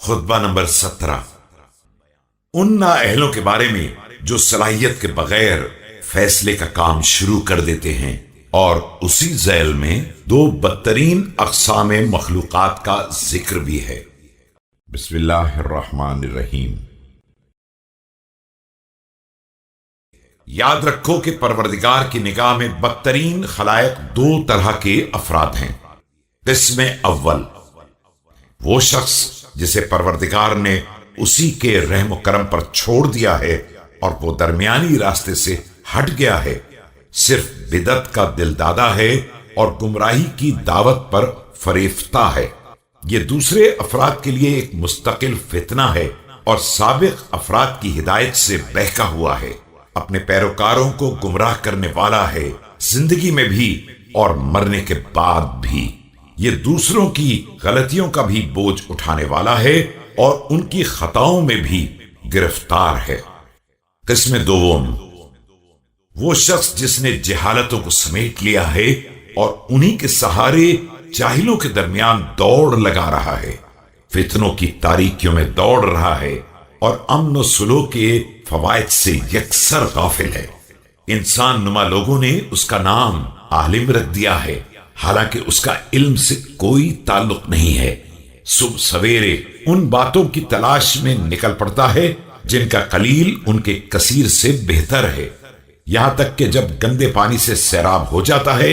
خطبہ نمبر 17۔ ان نااہلوں کے بارے میں جو صلاحیت کے بغیر فیصلے کا کام شروع کر دیتے ہیں، اور اسی ذیل میں دو بدترین اقسام مخلوقات کا ذکر بھی ہے۔ بسم اللہ الرحمن الرحیم۔ یاد رکھو کہ پروردگار کی نگاہ میں بدترین خلائق دو طرح کے افراد ہیں۔ قسم اول، وہ شخص جسے پروردگار نے اسی کے رحم و کرم پر چھوڑ دیا ہے اور وہ درمیانی راستے سے ہٹ گیا ہے، صرف بدعت کا دل دادا ہے اور گمراہی کی دعوت پر فریفتہ ہے۔ یہ دوسرے افراد کے لیے ایک مستقل فتنہ ہے اور سابق افراد کی ہدایت سے بہکا ہوا ہے، اپنے پیروکاروں کو گمراہ کرنے والا ہے، زندگی میں بھی اور مرنے کے بعد بھی۔ یہ دوسروں کی غلطیوں کا بھی بوجھ اٹھانے والا ہے اور ان کی خطاؤں میں بھی گرفتار ہے۔ قسم دوم، وہ شخص جس نے جہالتوں کو سمیٹ لیا ہے اور انہی کے سہارے جاہلوں کے درمیان دوڑ لگا رہا ہے، فتنوں کی تاریکیوں میں دوڑ رہا ہے اور امن و سلوک کے فوائد سے یکسر غافل ہے۔ انسان نما لوگوں نے اس کا نام عالم رکھ دیا ہے، حالانکہ اس کا علم سے کوئی تعلق نہیں ہے۔ صبح سویرے ان باتوں کی تلاش میں نکل پڑتا ہے جن کا قلیل ان کے کثیر سے بہتر ہے، یہاں تک کہ جب گندے پانی سے سیراب ہو جاتا ہے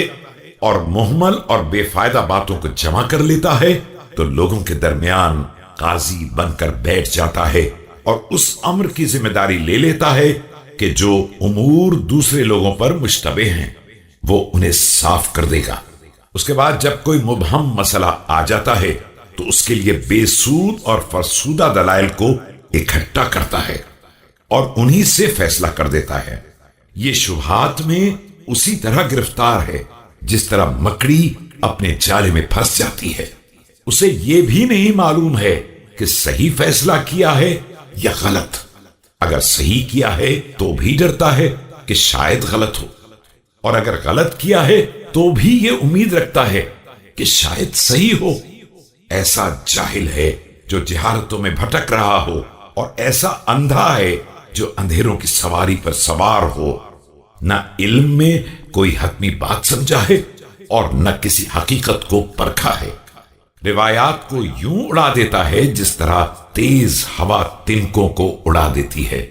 اور مہمل اور بے فائدہ باتوں کو جمع کر لیتا ہے تو لوگوں کے درمیان قاضی بن کر بیٹھ جاتا ہے اور اس امر کی ذمہ داری لے لیتا ہے کہ جو امور دوسرے لوگوں پر مشتبہ ہیں وہ انہیں صاف کر دے گا۔ اس کے بعد جب کوئی مبہم مسئلہ آ جاتا ہے تو اس کے لیے بے سود اور فرسودہ دلائل کو اکٹھا کرتا ہے اور انہی سے فیصلہ کر دیتا ہے۔ یہ شبہات میں اسی طرح گرفتار ہے جس طرح مکڑی اپنے جالے میں پھنس جاتی ہے۔ اسے یہ بھی نہیں معلوم ہے کہ صحیح فیصلہ کیا ہے یا غلط۔ اگر صحیح کیا ہے تو بھی ڈرتا ہے کہ شاید غلط ہو، اور اگر غلط کیا ہے تو بھی یہ امید رکھتا ہے کہ شاید صحیح ہو۔ ایسا جاہل ہے جو جہالتوں میں بھٹک رہا ہو، اور ایسا اندھا ہے جو اندھیروں کی سواری پر سوار ہو، نہ علم میں کوئی حتمی بات سمجھا ہے اور نہ کسی حقیقت کو پرکھا ہے۔ روایات کو یوں اڑا دیتا ہے جس طرح تیز ہوا تنکوں کو اڑا دیتی ہے۔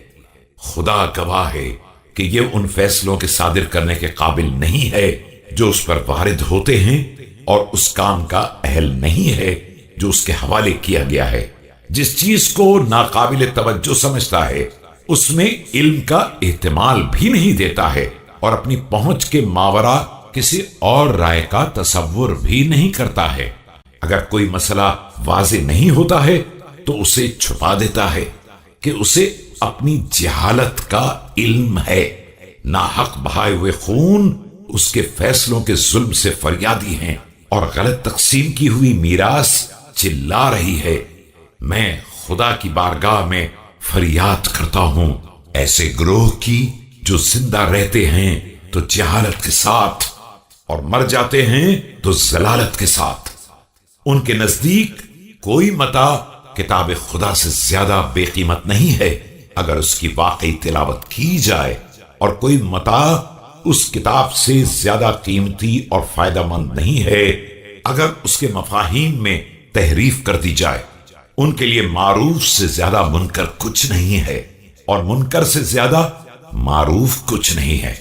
خدا گواہ ہے کہ یہ ان فیصلوں کے صادر کرنے کے قابل نہیں ہے جو اس پر وارد ہوتے ہیں، اور اس کام کا اہل نہیں ہے جو اس کے حوالے کیا گیا ہے۔ جس چیز کو ناقابل توجہ سمجھتا ہے اس میں علم کا احتمال بھی نہیں دیتا ہے، اور اپنی پہنچ کے ماورا کسی اور رائے کا تصور بھی نہیں کرتا ہے۔ اگر کوئی مسئلہ واضح نہیں ہوتا ہے تو اسے چھپا دیتا ہے کہ اسے اپنی جہالت کا علم ہے۔ ناحق بہائے ہوئے خون اس کے فیصلوں کے ظلم سے فریادی ہیں، اور غلط تقسیم کی ہوئی میراث چلا رہی ہے۔ میں خدا کی بارگاہ میں فریاد کرتا ہوں ایسے گروہ کی جو زندہ رہتے ہیں تو جہالت کے ساتھ اور مر جاتے ہیں تو ضلالت کے ساتھ۔ ان کے نزدیک کوئی متاع کتاب خدا سے زیادہ بے قیمت نہیں ہے اگر اس کی واقعی تلاوت کی جائے، اور کوئی متاع اس کتاب سے زیادہ قیمتی اور فائدہ مند نہیں ہے اگر اس کے مفاہیم میں تحریف کر دی جائے۔ ان کے لیے معروف سے زیادہ منکر کچھ نہیں ہے، اور منکر سے زیادہ معروف کچھ نہیں ہے۔